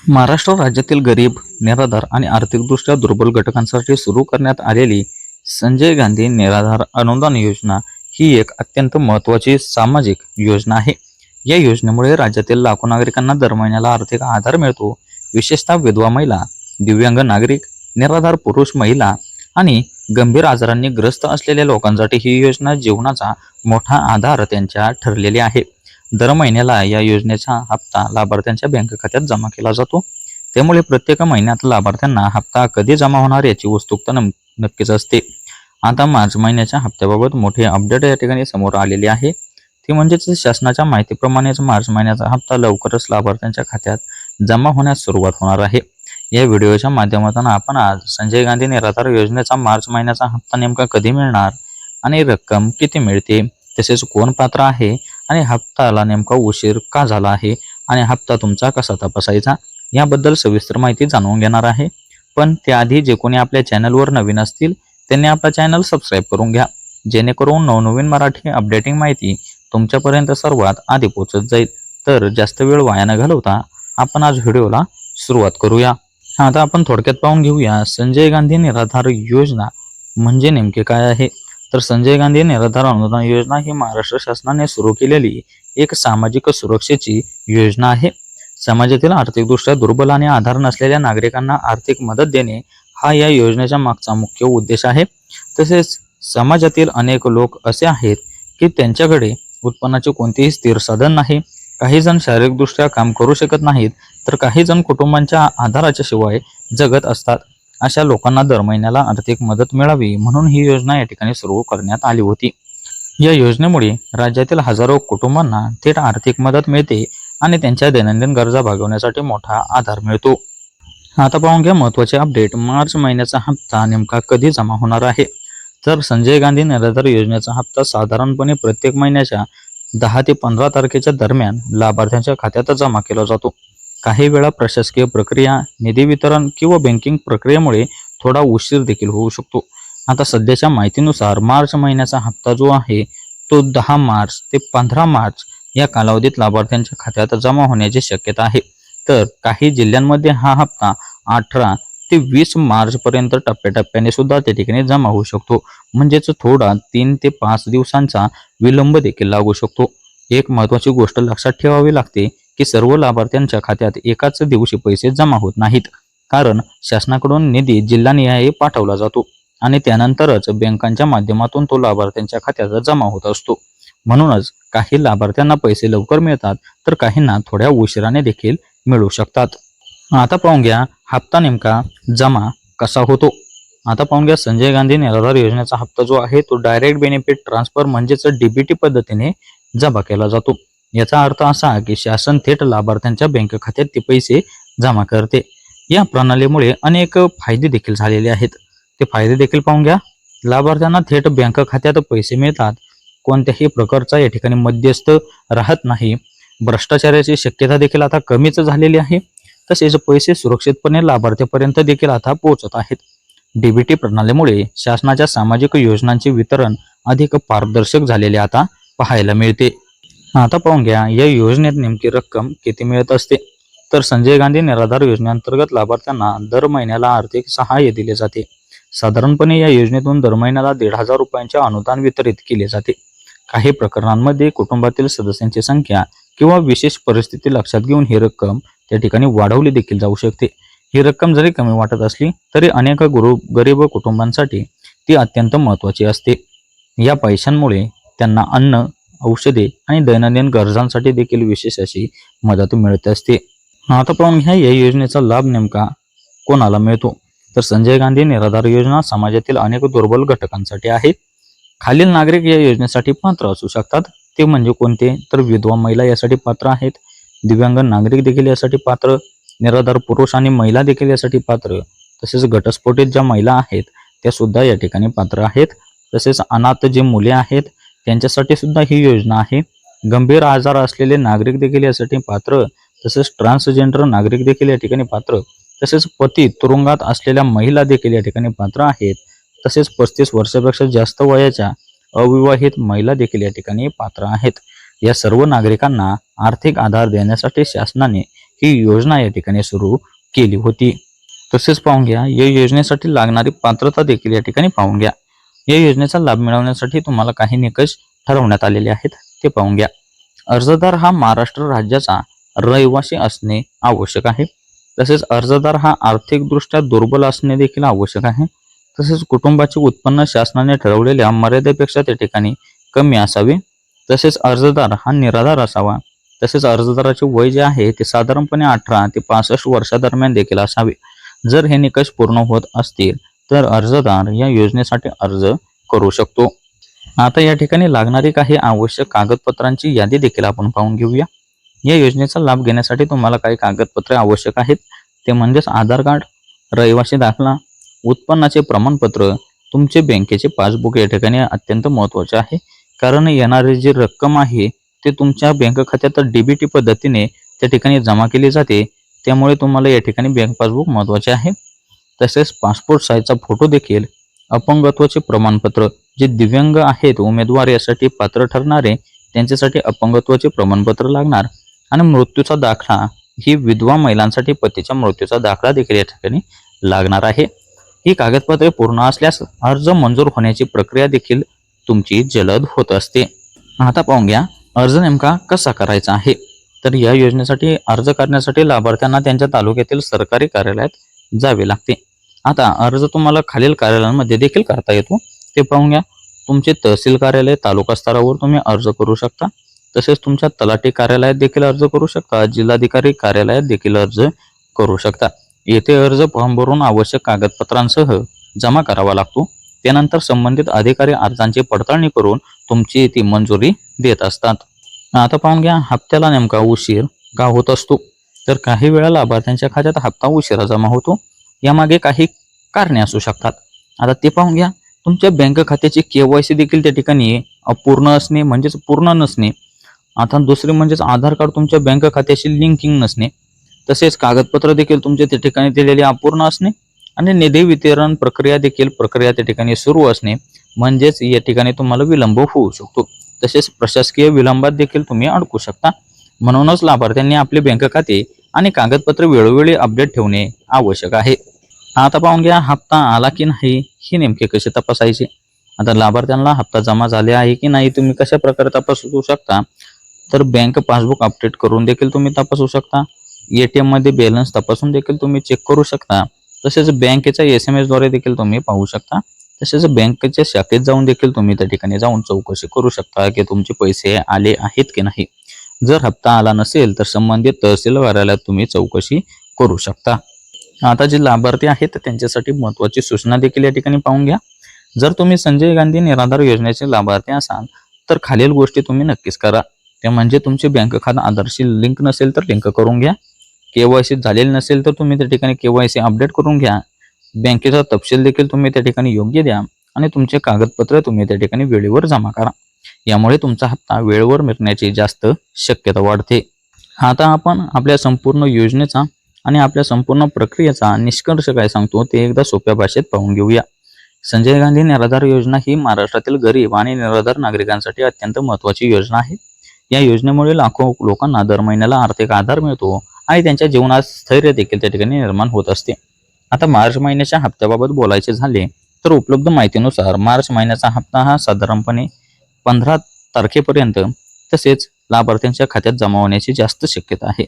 महाराष्ट्र राज्यातील गरीब, निराधार आणि आर्थिकदृष्ट्या दुर्बल घटकांसाठी सुरू करण्यात आलेली संजय गांधी निराधार अनुदान योजना ही एक अत्यंत महत्त्वाची सामाजिक योजना आहे. या योजनेमुळे राज्यातील लाखो नागरिकांना दर महिन्याला आर्थिक आधार मिळतो. विशेषतः विधवा महिला, दिव्यांग नागरिक, निराधार पुरुष महिला आणि गंभीर आजारांनी ग्रस्त असलेल्या लोकांसाठी ही योजना जीवनाचा मोठा आधार त्यांच्या ठरलेली आहे. दर महिन्याला या योजनेचा हप्ता लाभार्थ्यांच्या बँक खात्यात जमा केला जातो. त्यामुळे प्रत्येक महिन्यात लाभार्थ्यांना हप्ता कधी जमा होणार याची उत्सुकता नक्कीच असते. आता मार्च महिन्याच्या हप्त्याबाबत मोठी अपडेट या ठिकाणी समोर आलेली आहे. ती म्हणजेच शासनाच्या माहितीप्रमाणेच मार्च महिन्याचा हप्ता लवकरच लाभार्थ्यांच्या खात्यात जमा होण्यास सुरुवात होणार आहे. या व्हिडिओच्या माध्यमातून आपण आज संजय गांधी निराधार योजनेचा मार्च महिन्याचा हप्ता नेमका कधी मिळणार आणि रक्कम किती मिळते, तसेच कोण पात्र आहे आणि हप्ताला नेमका उशीर का झाला आहे आणि हप्ता तुमचा कसा तपासायचा याबद्दल सविस्तर माहिती जाणून घेणार आहे. पण त्याआधी जे कोणी आपल्या चॅनलवर नवीन असतील त्यांनी आपला चॅनल सबस्क्राईब करून घ्या, जेणेकरून नवनवीन मराठी अपडेटिंग माहिती तुमच्यापर्यंत सर्वात आधी पोहोचत जाईल. तर जास्त वेळ वाया न घालवता आपण आज व्हिडिओला सुरुवात करूया. आता आपण थोडक्यात पाहून घेऊया संजय गांधी निराधार योजना म्हणजे नेमके काय आहे. तर संजय गांधी निराधार अनुदान योजना ही महाराष्ट्र शासनाने सुरू केलेली एक सामाजिक सुरक्षेची योजना आहे. समाजातील आर्थिकदृष्ट्या दुर्बल आणि आधार नसलेल्या नागरिकांना आर्थिक मदत देणे हा या योजनेच्या मागचा मुख्य उद्देश आहे. तसेच समाजातील अनेक लोक असे आहेत की त्यांच्याकडे उत्पन्नाचे कोणतेही स्थिर साधन नाही. काही जण शारीरिकदृष्ट्या काम करू शकत नाहीत, तर काही जण कुटुंबांच्या आधाराच्या शिवाय जगत असतात. अशा लोकांना दर महिन्याला आर्थिक मदत मिळावी म्हणून ही योजना या ठिकाणी सुरू करण्यात आली होती. या योजनेमुळे राज्यातील हजारो कुटुंबांना थेट आर्थिक मदत मिळते आणि त्यांच्या दैनंदिन गरजा भागवण्यासाठी मोठा आधार मिळतो. आता पाहून घ्या महत्त्वाचे अपडेट. मार्च महिन्याचा हप्ता नेमका कधी जमा होणार आहे. तर संजय गांधी निराधार योजनेचा हप्ता साधारणपणे प्रत्येक महिन्याच्या 10 ते 15 तारखेच्या दरम्यान लाभार्थ्यांच्या खात्यात जमा केला जातो. काही वेळा प्रशासकीय प्रक्रिया, निधी वितरण किंवा बँकिंग प्रक्रियेमुळे थोडा उशीर देखील होऊ शकतो. आता सध्याच्या माहितीनुसार मार्च महिन्याचा हप्ता जो आहे तो 10 मार्च ते 15 मार्च या कालावधीत लाभार्थ्यांच्या खात्यात जमा होण्याची शक्यता आहे. तर काही जिल्ह्यांमध्ये हा हप्ता 18 ते 20 मार्च पर्यंत टप्प्याटप्प्याने सुद्धा त्या ठिकाणी जमा होऊ शकतो. म्हणजेच थोडा 3 ते 5 दिवसांचा विलंब देखील लागू शकतो. एक महत्त्वाची गोष्ट लक्षात ठेवावी लागते की सर्व लाभार्थ्यांच्या खात्यात एकाच दिवशी पैसे जमा होत नाहीत, कारण शासनाकडून निधी जिल्हानिहाय पाठवला जातो आणि त्यानंतरच बँकांच्या माध्यमातून तो लाभार्थ्यांच्या खात्यात जमा होत असतो. म्हणूनच काही लाभार्थ्यांना पैसे लवकर मिळतात, तर काहींना थोड्या उशिराने देखील मिळू शकतात. आता पाहून घ्या हप्ता नेमका जमा कसा होतो. आता पाहून घ्या संजय गांधी निराधार योजनेचा हप्ता जो आहे तो डायरेक्ट बेनिफिट ट्रान्सफर म्हणजेच डीबीटी पद्धतीने जमा केला जातो. याचा अर्थ असा की शासन थेट लाभार्थ्यांच्या बँक खात्यात ते पैसे जमा करते. या प्रणालीमुळे अनेक फायदे देखील झालेले आहेत. ते फायदे देखील पाहून घ्या. लाभार्थ्यांना थेट बँक खात्यात पैसे मिळतात. कोणत्याही प्रकारचा या ठिकाणी मध्यस्थ राहत नाही. भ्रष्टाचाराची शक्यता देखील आता कमीच झालेली आहे. तसेच पैसे सुरक्षितपणे लाभार्थ्यापर्यंत देखील आता पोहोचत आहेत. डीबीटी प्रणालीमुळे शासनाच्या सामाजिक योजनांचे वितरण अधिक पारदर्शक झालेले आता पाहायला मिळते. आता पाहून घ्या या योजनेत नेमकी रक्कम किती मिळत असते. तर संजय गांधी निराधार योजनेअंतर्गत लाभार्थ्यांना दर महिन्याला आर्थिक सहाय्य दिले जाते. साधारणपणे या योजनेतून दर महिन्याला 1,500 रुपयांचे अनुदान वितरित केले जाते. काही प्रकरणांमध्ये कुटुंबातील सदस्यांची संख्या किंवा विशेष परिस्थिती लक्षात घेऊन ही रक्कम त्या ठिकाणी वाढवली देखील जाऊ शकते. ही रक्कम जरी कमी वाटत असली तरी अनेक गरीब कुटुंबांसाठी ती अत्यंत महत्त्वाची असते. या पैशांमुळे त्यांना अन्न, औषधे आणि दैनंदिन गरजांसाठी देखील विशेष अशी मदत मिळत असते. आता पाहून घ्या या योजनेचा लाभ नेमका कोणाला मिळतो. तर संजय गांधी निराधार योजना समाजातील अनेक दुर्बल घटकांसाठी आहे. खालील नागरिक या योजनेसाठी पात्र असू शकतात. ते म्हणजे कोणते. तर विधवा महिला यासाठी पात्र आहेत, दिव्यांग नागरिक देखील यासाठी पात्र, निराधार पुरुष आणि महिला देखील यासाठी पात्र, तसेच घटस्फोटित ज्या महिला आहेत त्या सुद्धा या ठिकाणी पात्र आहेत. तसेच अनाथ जे मुले आहेत त्यांच्यासाठी सुद्धा ही योजना आहे. गंभीर आजार असलेले नागरिक देखील यासाठी पात्र, तसेच ट्रान्सजेंडर नागरिक देखील या ठिकाणी पात्र, तसेच पती तुरुंगात असलेल्या महिला देखील या ठिकाणी पात्र आहेत. तसेच 35 वर्षापेक्षा जास्त वयाच्या अविवाहित महिला देखील या ठिकाणी पात्र आहेत. या सर्व नागरिकांना आर्थिक आधार देण्यासाठी शासनाने ही योजना या ठिकाणी सुरू केली होती। तसेच पाहून घ्या, या योजनेसाठी लागणारी पात्रता देखील या ठिकाणी पाहून घ्या। या योजनेचा लाभ मिळवण्यासाठी तुम्हाला काही निकष ठरवण्यात आलेले आहेत, ते पाहून घ्या। अर्जदार हा महाराष्ट्र राज्याचा रहिवासी असणे आवश्यक आहे। तसेच अर्जदार हा आर्थिकदृष्ट्या दुर्बल असणे देखील आवश्यक आहे। तसेच कुटुंबाचे उत्पन्न शासनाने ठरवलेल्या मर्यादेपेक्षा त्या ठिकाणी कमी असावे। तसेच अर्जदार हा निराधार असावा। तसेच अर्जदाराचे वय जे आहे ते साधारणपणे 18 ते 65 वर्षादरम्यान देखील असावे। जर हे निकष पूर्ण होत असतील तर अर्जदार या योजनेसाठी अर्ज करू शकतो। आता या ठिकाणी लागणारी काही आवश्यक कागदपत्रांची यादी देखील आपण पाहून घेऊया। या योजनेचा लाभ घेण्यासाठी तुम्हाला काही कागदपत्रे आवश्यक आहेत, ते म्हणजेच आधार कार्ड, रहिवासी दाखला, उत्पन्नाचे प्रमाणपत्र, तुमचे बँकेचे पासबुक या ठिकाणी अत्यंत महत्त्वाचे आहे। कारण येणारी जी रक्कम आहे ते तुमच्या बँक खात्यात डीबीटी पद्धतीने त्या ठिकाणी जमा केली जाते, त्यामुळे तुम्हाला या ठिकाणी बँक पासबुक महत्त्वाचे आहे। तसेच पासपोर्ट साईजचा फोटो देखील, अपंगत्वाचे प्रमाणपत्र, जे दिव्यांग आहेत उमेदवार यासाठी पात्र ठरणारे त्यांच्यासाठी अपंगत्वाचे प्रमाणपत्र लागणार, आणि मृत्यूचा दाखला, ही विधवा महिलांसाठी पतीच्या मृत्यूचा दाखला देखील या ठिकाणी लागणार आहे। ही कागदपत्रे पूर्ण असल्यास अर्ज मंजूर होण्याची प्रक्रिया देखील तुमची जलद होत असते। आता पाहून घ्या, अर्ज नेमका कसा करायचा आहे। तर या योजनेसाठी अर्ज करण्यासाठी लाभार्थ्यांना त्यांच्या तालुक्यातील सरकारी कार्यालयात जावे लागते। आता अर्ज तुम्हाला खालील कार्यालयांमध्ये देखील करता येतो, ते पाहून घ्या। तुमचे तहसील कार्यालय तालुका स्तरावर तुम्ही अर्ज करू शकता। तसेच तुमच्या तलाठी कार्यालयात देखील अर्ज करू शकता, जिल्हाधिकारी कार्यालयात देखील अर्ज करू शकता। येथे अर्ज फॉर्म भरून आवश्यक कागदपत्रांसह जमा करावा लागतो। त्यानंतर संबंधित अधिकारी अर्जांची पडताळणी करून तुमची ती मंजुरी देत असतात। आता पाहून घ्या, हप्त्याला नेमका उशीर का होत असतो। तर काही वेळा लाभार्थ्यांच्या खात्यात हप्ता उशिरा जमा होतो, यामागे काही कारणे असू शकतात। आता ते पाहून घ्या, तुमच्या बँक खात्याची KYC देखील त्या ठिकाणी अपूर्ण असणे म्हणजेच पूर्ण नसणे। आता दुसरे म्हणजेच आधार कार्ड तुमच्या बँक खात्याशी लिंकिंग नसणे। तसेच कागदपत्र देखील तुमच्या त्या ठिकाणी दिलेले अपूर्ण असणे, आणि निधी वितरण प्रक्रिया त्या ठिकाणी सुरू असणे, म्हणजेच या ठिकाणी तुम्हाला विलंब होऊ शकतो। तसेच प्रशासकीय विलंबात देखील तुम्ही अडकू शकता। म्हणूनच लाभार्थ्यांनी आपले बँक खाते आणि कागदपत्र वेळोवेळी अपडेट ठेवणे आवश्यक आहे। आता पाहून घ्या, हप्ता आला की नाही हे नेमके कसे तपासायचे। आता लाभार्थ्यांना हप्ता जमा झाले आहे की नाही तुम्ही कशा प्रकारे तपासू शकता, तर बँक पासबुक अपडेट करून देखील तुम्ही तपासू शकता। ATM मध्ये बॅलन्स तपासून देखील तुम्ही चेक करू शकता। तसेच बँकेच्या SMS द्वारे देखील तुम्ही पाहू शकता। तसेच बँकेच्या शाखेत जाऊन देखील तुम्ही त्या ठिकाणी जाऊन चौकशी करू शकता की तुमचे पैसे आले आहेत की नाही। जर हप्ता आला नसेल तर संबंधित तहसील कार्यालयात तुम्ही चौकशी करू शकता। आता जे लाभार्थी आहेत त्यांच्यासाठी महत्त्वाची सूचना देखील या ठिकाणी पाहून घ्या। जर तुम्ही संजय गांधी निराधार योजनेचे लाभार्थी असाल तर खालील गोष्टी तुम्ही नक्कीच करा। ते म्हणजे तुमचे बँक खाते आधारशी लिंक नसेल तर लिंक करून घ्या। KYC झालेली नसेल तर तुम्ही त्या ठिकाणी KYC अपडेट करून घ्या। बँकेचा तपशील देखील तुम्ही त्या ठिकाणी योग्य द्या, आणि तुमचे कागदपत्र तुम्ही त्या ठिकाणी वेळेवर जमा करा। यामुळे तुमचा हप्ता वेळेवर मिळण्याची जास्त शक्यता वाढते। आता आपण आपल्या संपूर्ण योजनेचा आणि आपल्या संपूर्ण प्रक्रियेचा निष्कर्ष काय सांगतो ते एकदा सोप्या भाषेत पाहून घेऊया। संजय गांधी निराधार योजना ही महाराष्ट्रातील गरीब आणि निराधार नागरिकांसाठी अत्यंत महत्त्वाची योजना आहे। या योजनेमुळे लाखो लोकांना दर महिन्याला आर्थिक आधार मिळतो आणि त्यांच्या जीवनात स्थैर्य देखील त्या ठिकाणी निर्माण होत असते। आता मार्च महिन्याच्या हप्त्याबाबत बोलायचे झाले तर उपलब्ध माहितीनुसार मार्च महिन्याचा हप्ता हा साधारणपणे 15 तारखेपर्यंत तसेच लाभार्थ्यांच्या खात्यात जमा होण्याची जास्त शक्यता आहे।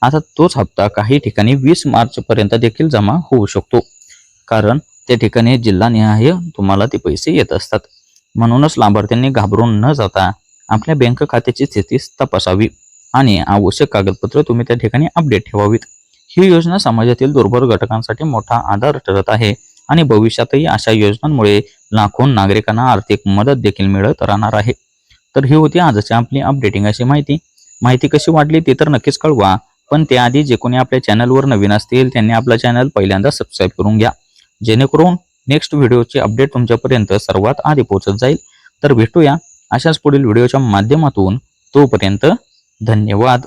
आता तोच हप्ता काही ठिकाणी 20 मार्च पर्यंत देखील जमा होऊ शकतो, कारण त्या ठिकाणी जिल्हानिहाय तुम्हाला ते पैसे येत असतात। म्हणूनच लाभार्थ्यांनी घाबरून न जाता आपल्या बँक खात्याची स्थिती तपासावी आणि आवश्यक कागदपत्र तुम्ही त्या ठिकाणी अपडेट ठेवावीत। ही योजना समाजातील दुर्बल घटकांसाठी मोठा आधार ठरत आहे आणि भविष्यातही अशा योजनांमुळे लाखो नागरिकांना आर्थिक मदत देखील मिळत राहणार आहे। तर ही होती आजची आपली अपडेटिंग अशी माहिती कशी वाटली ते तर नक्कीच कळवा, पण त्याआधी जे कोणी आपल्या चॅनलवर नवीन असतील त्यांनी आपला चॅनल पहिल्यांदा सबस्क्राईब करून घ्या, जेणेकरून नेक्स्ट व्हिडिओची अपडेट तुमच्यापर्यंत सर्वात आधी पोहोचत जाईल। तर भेटूया अशाच पुढील व्हिडिओच्या माध्यमातून, तोपर्यंत धन्यवाद।